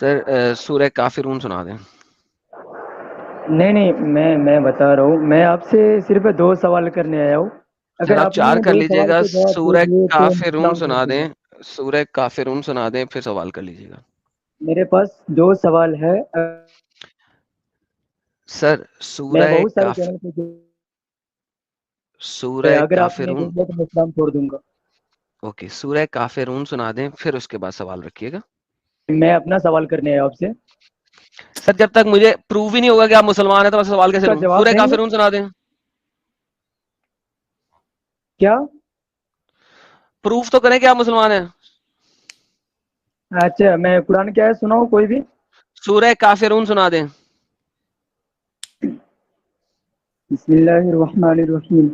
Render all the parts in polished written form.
سر سورہ کافرون سنا دیں. نہیں میں بتا رہا ہوں. میں آپ سے صرف 2 سوال کرنے آیا ہوں. سر اگر آپ آپ 4 نے کر 2 لیجئے سوال گا. کے جواب دے سورہ دیے تو میں کافرون اسلام چھوڑ سنا دوں دیں. گا. سورہ کافرون سنا دیں پھر سوال کر لیجیے گا. میرے پاس 2 سوال ہے. سر میں سورہ بہت سارے کاف چینل پہ سورہ اگر آپ نے کافرون. دیکھ لیا تو میں اسلام چھوڑ دوں گا. اوکے سورہ کافرون سنا دیں پھر اس کے بعد سوال رکھیے گا. میں اپنا سوال کرنے آیا آپ سے. سر جب تک مجھے پروو ہی نہیں ہوگا کہ آپ مسلمان ہیں تو میں سوال اس کیسے کا لوں. جواب سورہ دیں گے کافرون سنا دیں. کیا؟ پروف تو کریں کہ آپ مسلمان ہیں. اچھا میں قرآن کی آیت سناؤں کوئی بھی؟ سورہ کافرون سنا دیں. بسم اللہ الرحمن الرحیم.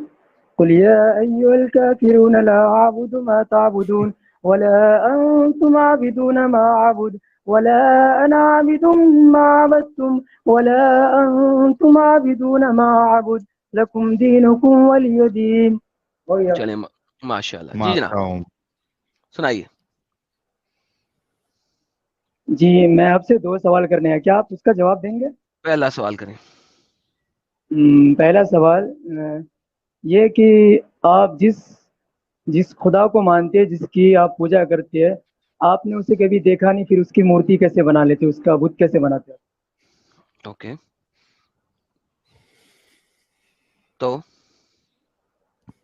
قل یا ایها الكافرون لا اعبد ما تعبدون ولا انتم عابدون ما اعبد ولا انا عابد ما عبدتم ولا انتم عابدون ما اعبد لكم دينكم ولي دين. چلیں ماشاء اللہ. جی جناب ماشاء سنائیے. جی میں آپ سے 2 سوال کرنے ہیں. کیا آپ اس کا جواب دیں گے؟ پہلا سوال کریں. پہلا سوال یہ کہ آپ جس خدا کو مانتے ہیں، جس کی آپ پوجا کرتے ہیں، آپ نے اسے کبھی دیکھا نہیں، پھر اس کی مورتی کیسے بنا لیتے، اس کا بت کیسے بناتے ہیں؟ اوکے تو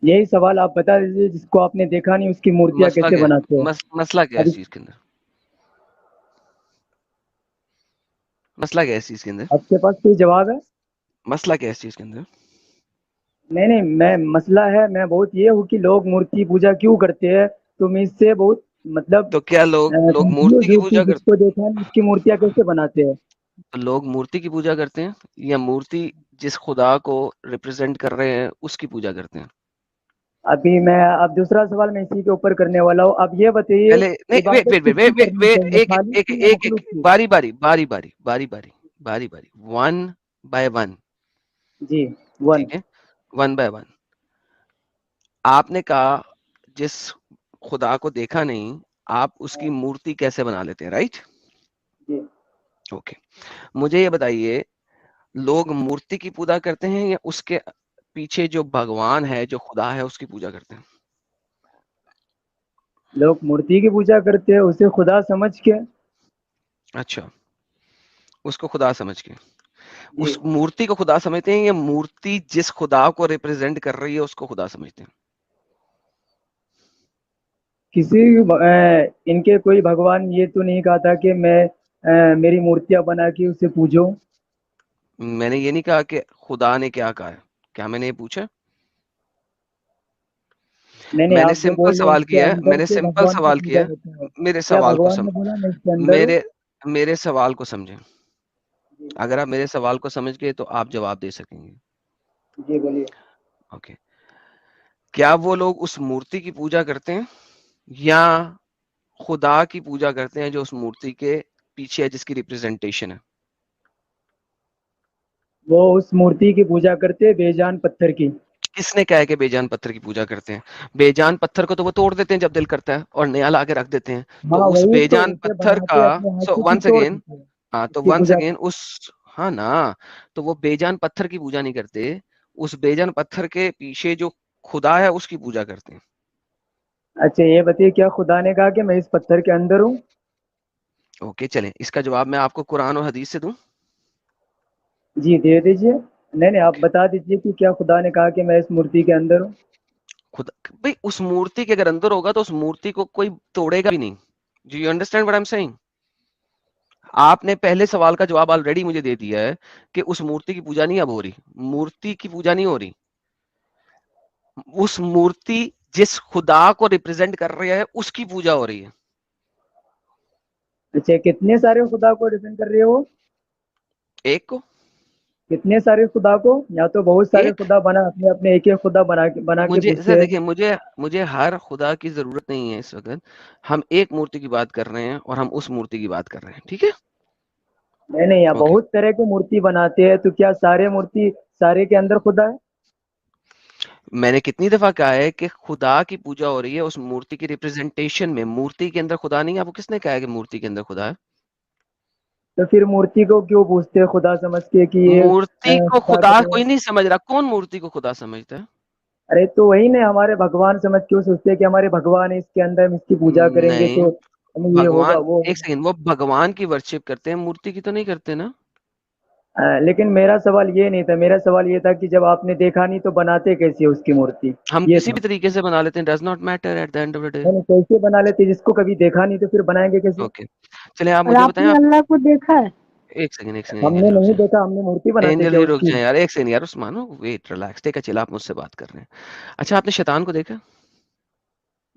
یہی سوال آپ بتا دیجیے. جس کو آپ نے دیکھا نہیں اس کی مورتیاں مسئلہ کیسے کیا بناتے ہیں؟ ہے؟ مسئلہ کیا ہے ابھی اس چیز کے اندر؟ مسئلہ کیا ہے اس چیز کے اندر؟ آپ کے پاس کوئی جواب ہے؟ مسئلہ کیا ہے اس چیز کے اندر؟ نہیں میں مسئلہ ہے، میں بہت یہ ہوں کہ لوگ مورتی پوجا کیوں کرتے ہیں، تو میں اس سے بہت مطلب تو کیا لوگ مورتی کنفیوز کی ہوں کہ پوجا جس کو دیکھا نہیں اس کی مورتیاں کیسے بناتے ہیں. لوگ مورتی کی پوجا کرتے ہیں یا مورتی جس خدا کو ریپرزینٹ کر رہے ہیں اس کی پوجا کرتے ہیں؟ ابھی میں اب دوسرا سوال میں اسی کے اوپر کرنے والا ہوں. اب یہ بتائیے پہلے نہیں ویٹ عبادت ویٹ کس ویٹ کی ویٹ کرنی ویٹ چاہیے، ایک خالق ایک کی یا ایک ایک مخلوق کی؟ باری باری باری باری باری باری باری باری ون بائی ون. جی 1. ٹھیک ہے ون بائی ون. آپ نے کہا جس خدا کو دیکھا نہیں آپ اس کی مورتی کیسے بنا لیتے ہیں، رائٹ؟ جی اوکے مجھے یہ بتائیے لوگ مورتی کی پوجا کرتے ہیں یا اس کے پیچھے جو بھگوان ہے جو خدا ہے اس کی پوجا کرتے ہیں؟ لوگ مورتی کی پوجا کرتے ہیں اسے خدا سمجھ کے. اچھا اس کو خدا سمجھ کے. جی اس مورتی کو خدا سمجھتے ہیں یا مورتی جس خدا کو ریپرزینٹ کر رہی ہے اس کو خدا سمجھتے ہیں؟ کسی ان کے کوئی بھگوان یہ تو نہیں کہا تھا کہ میں میری مورتیاں بنا کے اسے پوجو. میں نے یہ نہیں کہا کہ خدا نے کیا کہا ہے. کیا میں نے یہ پوچھا؟ نہیں میں نے آپ جو سمپل بول رہے ہیں سوال اس کے کیا ہے. میں اندر نے کے سمپل بھگوان کی سوال کیا پوجا کرتے ہیں. ہے. میرے کیا سوال کو بھگوان نے بولا میں اس کے اندر ہوں؟ میرے سوال کو سمجھیں. جی اگر آپ میرے سوال کو سمجھ گئے تو آپ جواب دے سکیں گے. جی بولیے. اوکے کیا وہ لوگ اس مورتی کی پوجا کرتے ہیں یا خدا کی پوجا کرتے ہیں جو اس مورتی کے پیچھے ہے جس کی ریپرزینٹیشن ہے؟ وہ اس مورتی کی پوجا کرتے بے جان پتھر کی. کس نے کہا ہے کہ بے جان پتھر کی پوجا کرتے ہیں؟ بے جان پتھر کو تو وہ توڑ دیتے ہیں جب دل کرتا ہے اور نیا لا کے رکھ دیتے ہیں. ہاں تو اس وہی بے تو جان اسے پتھر کا بناتے اپنے ہاتھ سے پھر ونس توڑ اگین دیتے ہیں ہاں اس تو کی ونس پوجا. اگین اس ہاں نا تو وہ بے جان پتھر کی پوجا نہیں کرتے. اس بے جان پتھر کے پیچھے جو خدا ہے اس کی پوجا کرتے ہیں. اچھا یہ بتائیے کیا خدا نے کہا کہ میں اس پتھر کے اندر ہوں؟ اوکے چلیں اس کا جواب میں آپ کو قرآن اور حدیث سے دوں. جی دے دیجئے. نہیں آپ اوکے بتا دیجئے کہ کیا خدا نے کہا کہ میں اس مورتی کے اندر ہوں؟ خدا بھائی اس مورتی کے اگر اندر ہوگا تو اس مورتی کو کوئی توڑے گا بھی نہیں. Do you understand what I'm saying؟ آپ نے پہلے سوال کا جواب آلریڈی مجھے دے دیا ہے کہ اس مورتی کی پوجا نہیں اب ہو رہی. مورتی کی پوجا نہیں ہو رہی. اس مورتی جس خدا کو ریپرزینٹ کر رہا ہے اس کی پوجا ہو رہی ہے. اچھا کتنے سارے خدا کو ریپرزینٹ کر رہے ہو؟ ایک کو کتنے سارے خدا کو؟ یا تو بہت سارے ایک خدا بنا اپنے اپنے ایک ایک خدا بنا کے مجھے سر پوچھتے ہیں. دیکھیں مجھے ہر خدا کی ضرورت نہیں ہے اس وقت. ہم ایک مورتی کی بات کر رہے ہیں اور ہم اس مورتی کی بات کر رہے ہیں. ٹھیک ہے نہیں اوکے بہت طرح کی مورتی بناتے ہیں تو کیا سارے مورتی سارے کے اندر خدا ہے؟ میں نے کتنی دفعہ کہا ہے کہ خدا کی پوجا ہو رہی ہے اس مورتی کی ریپرزینٹیشن میں. مورتی کے اندر خدا نہیں ہے. آپ کو کس نے کہا ہے کہ مورتی کے اندر خدا ہے؟ تو پھر مورتی کو کیوں پوچھتے خدا سمجھ کے کہ یہ مورتی کو خدا خدا کرے؟ کوئی نہیں سمجھ رہا. کون مورتی کو خدا سمجھتا ہے؟ ارے تو وہی نا ہمارے بھگوان سمجھ کیوں سوچتے کہ ہمارے بھگوان ہے، اس کے اندر ہم اس کی پوجا کریں گے نہیں، تو ہمیں یہ ہوگا بھگوان وہ ایک سیکنڈ، وہ بھگوان کی ورشپ کرتے ہیں، مورتی کی تو نہیں کرتے نا. لیکن میرا سوال یہ نہیں تھا، میرا سوال یہ تھا کہ جب آپ نے دیکھا نہیں تو بناتے کیسے اس کی مورتی؟ ہم یہ کسی تھا. بھی طریقے سے بنا لیتے ہیں، does not matter at the end of the day. میں نے کیسے بنا لیتے جس کو کبھی دیکھا نہیں تو پھر بنائیں گے کیسے؟ اوکے، چلیں آپ اور مجھے آپ بتائیں. نے آپ اللہ کو دیکھا ہے؟ ایک سیکنڈ، ایک سیکنڈ، ہم اینجل نے جی رک نہیں جائیں. دیکھا، ہم نے مورتی بناتے اینجل کیا جی اس رک کی؟ جائیں یار، ایک سیکنڈ یار، عثمان ویٹ ریلیکس، ٹیک چل، آپ مجھ سے بات کر رہے ہیں. اچھا آپ نے شیطان کو دیکھا؟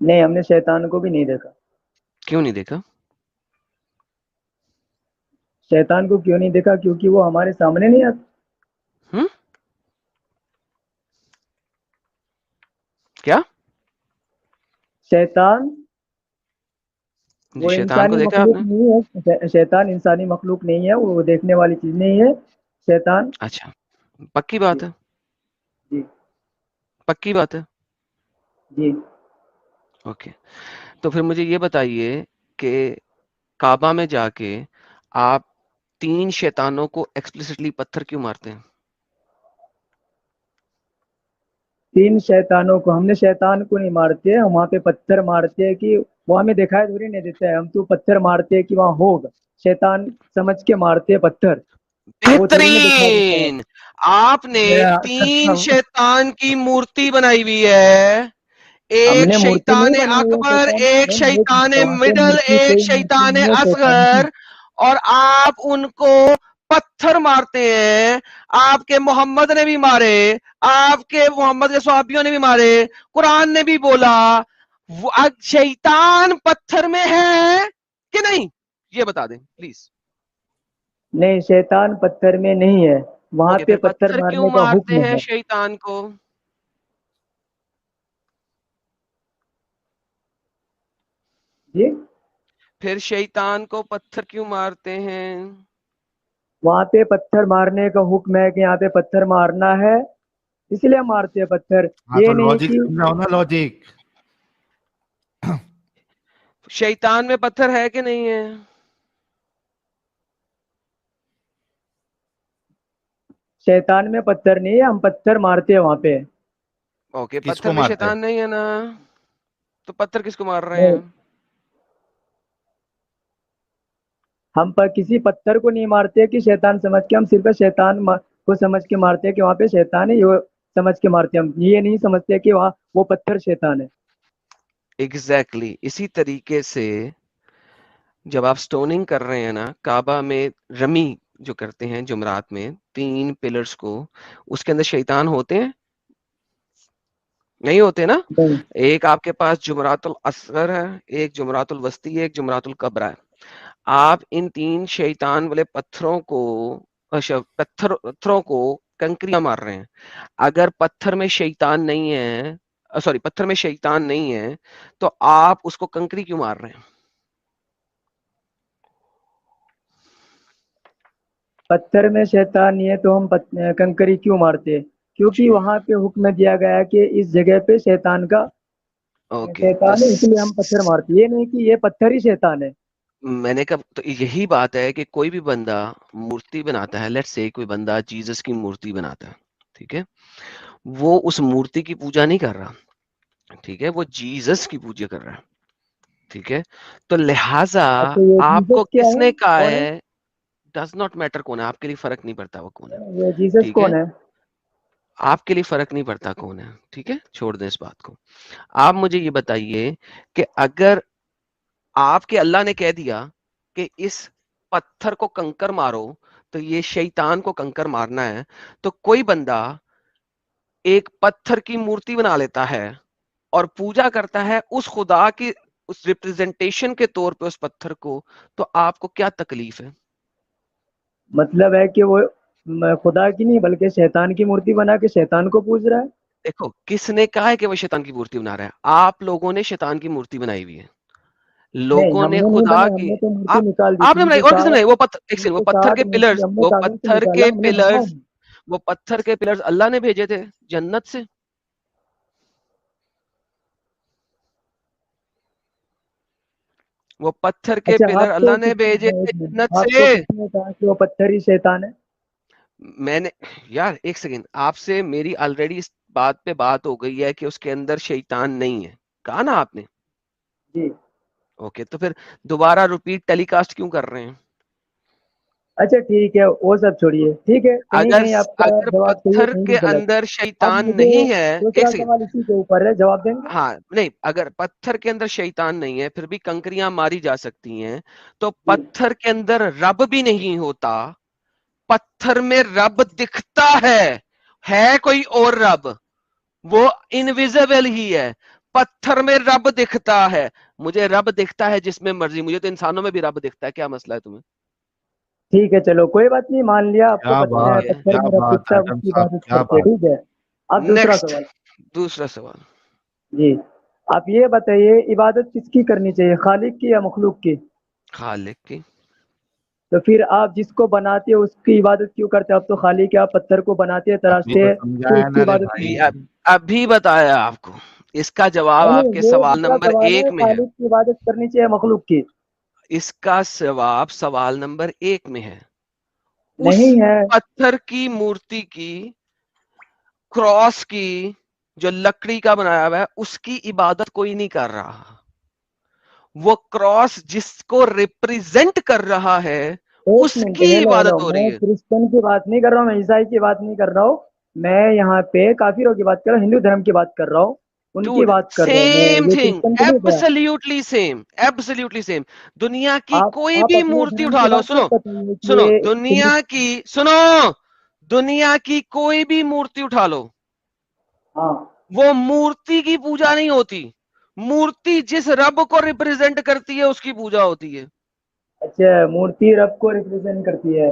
نہیں، ہم نے شیطان کو بھی نہیں دیکھا. کیوں نہیں دیکھا؟ شیطان کو کیوں نہیں دیکھا؟ کیونکہ وہ ہمارے سامنے نہیں آتا. ہم؟ کیا؟ شیطان جی وہ شیطان کو انسانی دیکھا آپ مخلوق نے؟ نہیں ہے، شیطان انسانی مخلوق نہیں ہے، وہ دیکھنے والی چیز نہیں ہے شیطان. اچھا پکی بات ہے، جی پکی بات ہے. جی. اوکے، تو پھر مجھے یہ بتائیے کہ کعبہ میں جا کے آپ 3 شیطانوں کو ایکسپلیسٹلی پتھر کیوں مارتے ہیں؟ 3 شیطانوں کو ہم نے شیطان کو نہیں مارتے، ہم وہاں پہ پتھر مارتے ہیں کہ وہ ہمیں دکھائی تھوڑی نہیں دیتا ہے، ہم تو پتھر مارتے ہیں کہ وہاں ہوگا. شیطان سمجھ کے مارتے ہیں پتھر، وہ تھوڑی نہ دکھائی دیتا ہے. بہترین. آپ نے 3 شیطان کی مورتی بنائی ہوئی ہے، ہم ایک نے مورتی شیطان نہیں بنائی ہے اکبر، شیطان، ایک نہیں، شیطان وہاں پہ مڈل، مورتی ایک کوئی مورتی شیطان نہیں ہے شیطان کی. اصغر، اور آپ ان کو پتھر مارتے ہیں. آپ کے محمد نے بھی مارے، آپ کے محمد کے صحابیوں نے بھی مارے، قرآن نے بھی بولا. شیطان پتھر میں ہے کہ نہیں؟ یہ بتا دیں پلیز. نہیں، شیطان پتھر میں نہیں ہے، وہاں اوکے، پہ پھر پتھر پتھر کیوں مارنے کا مارتے حکم ہیں ہے. شیطان کو؟ جی، پھر شیطان کو پتھر کیوں مارتے ہیں؟ وہاں پہ پتھر مارنے کا حکم ہے کہ یہاں پہ پتھر مارنا ہے، اس لیے مارتے ہیں پتھر. ہاں یہ تو نہیں لوجک کہ سمجھاؤ نا، لوجک. شیطان میں پتھر ہے کہ نہیں ہے؟ شیطان میں پتھر نہیں ہے، ہم پتھر مارتے ہیں وہاں پہ. اوکے، کس پتھر کو میں مارتے ہیں؟ شیطان نہیں ہے نا، تو پتھر کس کو مار رہے نہیں، ہیں؟ ہم پر کسی پتھر کو نہیں مارتے کہ شیطان سمجھ کے، ہم صرف شیطان کو سمجھ کے مارتے ہیں کہ وہاں پہ شیطان ہے، یہ سمجھ کے مارتے ہیں. ہم یہ نہیں سمجھتے کہ وہاں وہ پتھر شیطان ہے. ایگزیکٹلی اسی طریقے سے جب آپ سٹوننگ کر رہے ہیں نا، کعبہ میں رمی جو کرتے ہیں جمرات میں 3 پلرز کو، اس کے اندر شیطان ہوتے ہیں نہیں ہوتے نا؟ نہیں، ایک آپ کے پاس جمرات الاصغر ہے، ایک جمرات الوسطی ہے، ایک جمرات الکبریٰ ہے. آپ ان 3 شیطان والے پتھروں کو کنکریاں مار رہے ہیں. اگر پتھر میں شیطان نہیں ہے، سوری پتھر میں شیطان نہیں ہے، تو آپ اس کو کنکری کیوں مار رہے ہیں؟ پتھر میں شیطان نہیں ہے تو ہم کنکری کیوں مارتے ہیں؟ کیونکہ جی وہاں پہ حکم دیا گیا ہے کہ اس جگہ پہ شیطان کا اوکے، تو شیطان ہے، اس لیے ہم پتھر مارتے ہیں. یہ نہیں کہ یہ پتھر ہی شیطان ہے. میں نے کہا تو یہی بات ہے کہ کوئی بھی بندہ مورتی بناتا ہے، لیٹس سے کوئی بندہ جیزس کی مورتی بناتا ہے، ٹھیک ہے، وہ اس مورتی کی پوجا نہیں کر رہا، ٹھیک ہے، وہ جیزس کی پوجا کر رہا ہے، ٹھیک ہے. تو لہذا اچھا، یہ آپ کو جیسس کیا کس ہے؟ نے کہا کون ہے، ڈز ناٹ میٹر کون ہے، آپ کے لیے فرق نہیں پڑتا وہ کون ہے، ہے یہ جیسس ٹھیک ہے، کون ہے؟ آپ کے لیے فرق نہیں پڑتا کون ہے، ٹھیک ہے، چھوڑ دیں اس بات کو. آپ مجھے یہ بتائیے کہ اگر آپ کے اللہ نے کہہ دیا کہ اس پتھر کو کنکر مارو، تو یہ شیطان کو کنکر مارنا ہے، تو کوئی بندہ ایک پتھر کی مورتی بنا لیتا ہے اور پوجا کرتا ہے اس خدا کی اس ریپرزنٹیشن کے طور پہ اس پتھر کو، تو آپ کو کیا تکلیف ہے؟ مطلب ہے کہ وہ خدا کی نہیں بلکہ شیطان کی مورتی بنا کے شیطان کو پوج رہا ہے. دیکھو کس نے کہا ہے کہ وہ شیطان کی مورتی بنا رہا ہے؟ آپ لوگوں نے شیطان کی مورتی بنائی ہوئی ہے، نہیں، لوگوں ہم نے نے نہیں خدا بنائی، ہم کی نے تو مورتی نکال دی آپ تھی، نے ان بنائی، کے اور کس نے ساتھ بنائی؟ ان وہ کے پتھر ساتھ کے پلرز، مورتی ہم نے کاغذ سے نکالا، ہم نے بنایا نہیں. وہ پتھر کے پلرز اللہ نے بھیجے تھے جنت سے. وہ پتھر کے اچھا پلر آپ اللہ کو نے بھیجے ایک منٹ، جنت آپ کو سے. کس نے کہا کہ وہ پتھر ہی شیطان ہے؟ میں نے یار ایک سیکنڈ آپ سے میری آلریڈی اس بات پہ بات ہو گئی ہے کہ اس کے اندر شیطان نہیں ہے, کہا نا آپ نے. جی اوکے, تو پھر دوبارہ ریپیٹ ٹیلی کاسٹ کیوں کر رہے ہیں؟ اچھا ٹھیک ہے وہ سب چھوڑیے، ٹھیک ہے کہیں اگر کہیں آپ کا اگر جواب صحیح ہے پتھر کہیں کے بھی غلط. اندر اب شیطان مجھے نہیں ہے, ایک دوسرا سیکنڈ, سوال اسی کے اوپر ہے، جواب دیں گے؟ ہاں نہیں, اگر پتھر کے اندر شیطان نہیں ہے پھر بھی کنکریاں ماری جا سکتی ہیں, تو جی پتھر کے اندر رب بھی نہیں ہوتا. پتھر میں رب دکھتا ہے کوئی اور رب, وہ انویزیبل ہی ہے. پتھر میں رب دکھتا ہے, مجھے رب دکھتا ہے جس میں مرضی, مجھے تو انسانوں میں بھی رب دکھتا ہے, کیا مسئلہ ہے تمہیں؟ ٹھیک ہے چلو کوئی بات نہیں، مان لیا آپ کو کیا ٹھیک بات، ہے, پتھر کیا میں رب بات دکھتا ہے، اس حاتم کی صاحب، عبادت کیا کرتے ہیں، بات. ٹھیک ہے. اب دوسرا نیکسٹ, سوال. دوسرا سوال. جی آپ یہ بتائیے عبادت کس کی کرنی چاہیے، خالق کی یا مخلوق کی؟ خالق کی. تو پھر آپ جس کو بناتے ہیں اس کی عبادت کیوں کرتے ہیں؟ آپ تو خالق ہے، آپ پتھر کو بناتے ہیں ابھی تراشتے تو ہیں، پھر سمجھایا اس کی نا رے عبادت کیوں بھائی. کرتے ہیں؟ ابھی بتایا آپ کو, اس کا جواب آپ نہیں کے یہ سوال دوسرا نمبر سوال ہے، 1 میں ہے. خالق کی عبادت کرنی چاہیے مخلوق کی؟ اس کا جواب سوال نمبر 1 میں ہے. اس نہیں ہے. پتھر کی مورتی کی, کراس کی, جو لکڑی کا بنایا ہوا ہے, اس کی عبادت کوئی نہیں کر رہا. وہ کراس جس کو ریپریزنٹ کر رہا ہے ایک اس منٹ، کی ہیلو ہیلو، عبادت ہو میں رہی ہے. کرسچن کی بات نہیں کر رہا ہوں، میں عیسائی کی بات نہیں کر رہا ہوں، میں یہاں پہ کافروں کی بات کر رہا ہوں، ہندو دھرم کی بات کر رہا ہوں، ان کی ڈوڈ بات کر رہا ہوں میں، سیم یہ تھنگ, کرسچن کو نہیں کہا. Absolutely same, absolutely same. دنیا کی کوئی آپ بھی اپنے مورتی دھرم اٹھا کی لو, بات سنو مت بتائیے کہ سنو, یہ دنیا کی, سنو, دنیا کی کوئی بھی مورتی اٹھا لو, ہاں وہ مورتی کی پوجا نہیں ہوتی. مورتی جس رب کو ریپریزنٹ کرتی ہے اس کی پوجا ہوتی ہے. اچھا مورتی رب کو ریپرزینٹ کرتی ہے،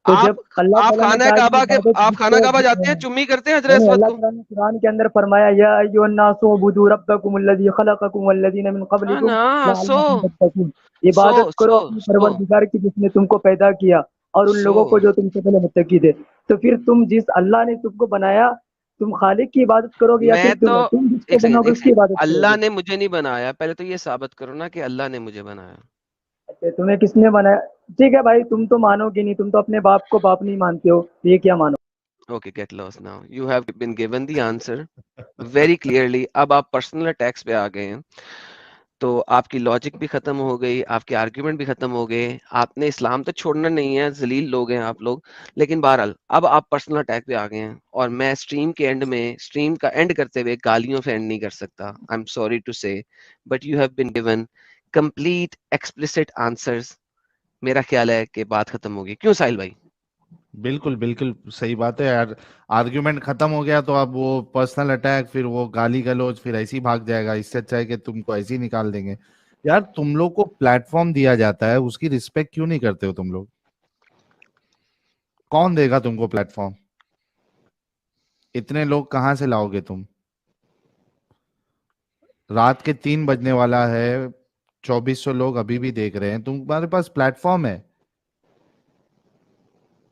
تو آپ جب اللہ آپ تعالیٰ نے خانہ کہا کہ کعبہ کے, عبادت آپ جس خانہ کو کعبہ جاتے ہیں, چمی کرتے ہیں حجر نہیں نہیں، اسود اللہ کو. تعالیٰ نے قرآن کے اندر فرمایا یا ایھا الناس اعبدوا ربکم الذی خلقکم والذین من ہاں قبلکم نا, لعلکم تتقون. عبادت کرو اپنے سو پروردگار کی جس نے تم کو پیدا کیا اور ان سو لوگوں کو جو تم سے پہلے متقی تھے. تو پھر تم جس اللہ نے تم کو بنایا، تم خالق کی عبادت کرو گے یا میں پھر تو, تم جس کو ایک سیکنڈ بناؤ گے ایک اس کی سیکنڈ, عبادت کرو اللہ گے؟ نے مجھے نہیں بنایا, پہلے تو یہ ثابت کرو نا کہ اللہ نے مجھے بنایا. اچھا تمہیں کس نے بنایا؟ ٹھیک ہے بھائی، تم تو مانو گے نہیں، تم تو اپنے باپ کو باپ نہیں مانتے ہو، یہ کیا مانو؟ Okay, get lost now. You have been given the answer very clearly. اب آپ پرسنل اٹیکس پہ آ گئے ہیں, تو آپ کی لاجک بھی ختم ہو گئی, آپ کے آرگیومنٹ بھی ختم ہو گئے. آپ نے اسلام تو چھوڑنا نہیں ہے, ذلیل لوگ ہیں آپ لوگ, لیکن بہرحال اب آپ پرسنل اٹیک پہ آ گئے ہیں, اور میں اسٹریم کے اینڈ میں, اسٹریم کا اینڈ کرتے ہوئے گالیوں سے اینڈ نہیں کر سکتا. آئی ایم سوری ٹو سے, but you have been given complete explicit answers. میرا خیال ہے کہ بات ختم ہوگی, کیوں ساحل بھائی؟ بالکل بالکل صحیح بات ہے یار. آرگیومنٹ ختم ہو گیا تو اب وہ پرسنل اٹیک, پھر وہ گالی گلوچ, پھر ایسے ہی بھاگ جائے گا. اس سے اچھا ہے کہ تم کو ایسے ہی نکال دیں گے. یار تم لوگ کو پلیٹ فارم دیا جاتا ہے, اس کی رسپیکٹ کیوں نہیں کرتے ہو تم لوگ؟ کون دے گا تم کو پلیٹ فارم؟ اتنے لوگ کہاں سے لاؤ گے تم؟ رات کے 3 بجنے والا ہے, 2400 لوگ ابھی بھی دیکھ رہے ہیں, تمہارے پاس پلیٹ فارم ہے,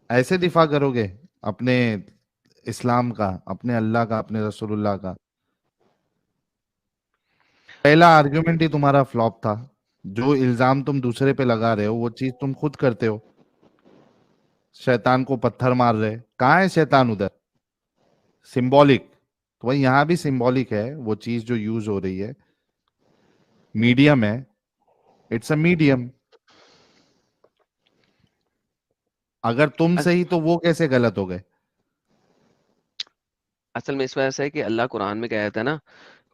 ایسے دفاع کرو گے اپنے اسلام کا, اپنے اللہ کا, اپنے رسول اللہ کا؟ پہلا آرگیومنٹ ہی تمہارا فلاپ تھا. جو الزام تم دوسرے پہ لگا رہے ہو وہ چیز تم خود کرتے ہو. شیطان کو پتھر مار رہے, کہاں ہے شیطان؟ ادھر سمبولک, تو وہی یہاں بھی سمبولک ہے. وہ چیز جو یوز ہو رہی ہے میڈیم ہے, اٹس اے میڈیم. اگر تم صحیح تو وہ کیسے غلط ہو گئے؟ اصل میں اس وجہ سے ہے کہ اللہ قرآن میں کہتا ہے نا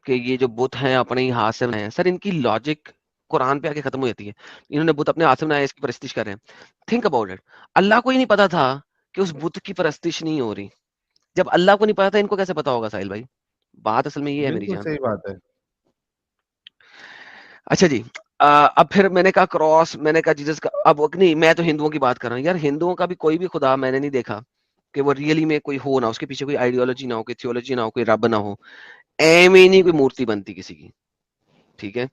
کہ یہ جو بت ہیں اپنے ہی ہاتھ سے بنائے ہیں. سر ان کی لاجک قرآن پہ آ کے ختم ہو جاتی ہے. انہوں نے بت اپنے ہاتھ سے بنایا, اس کی پرستش کر رہے ہیں. Think about it. اللہ کو ہی نہیں پتا تھا کہ اس بت کی پرستش نہیں ہو رہی. جب اللہ کو نہیں پتا تھا, ان کو کیسے پتا ہوگا ساحل بھائی؟ بات اصل میں یہ ہے میری بالکل جان. صحیح بات ہے. اچھا جی, اب پھر میں نے کہا کراس, میں نے کہا جیسس کا, اب نہیں, میں تو ہندوؤں کی بات کر رہا ہوں. یار ہندوؤں کا بھی کوئی بھی خدا میں نے نہیں دیکھا کہ وہ ریئلی میں کوئی ہو نہ, اس کے پیچھے کوئی آئیڈیالوجی نہ ہو, کوئی تھیولوجی نہ ہو, کوئی رب نہ ہو. ایم ہی نہیں کوئی مورتی بنتی کسی کی, ٹھیک ہے.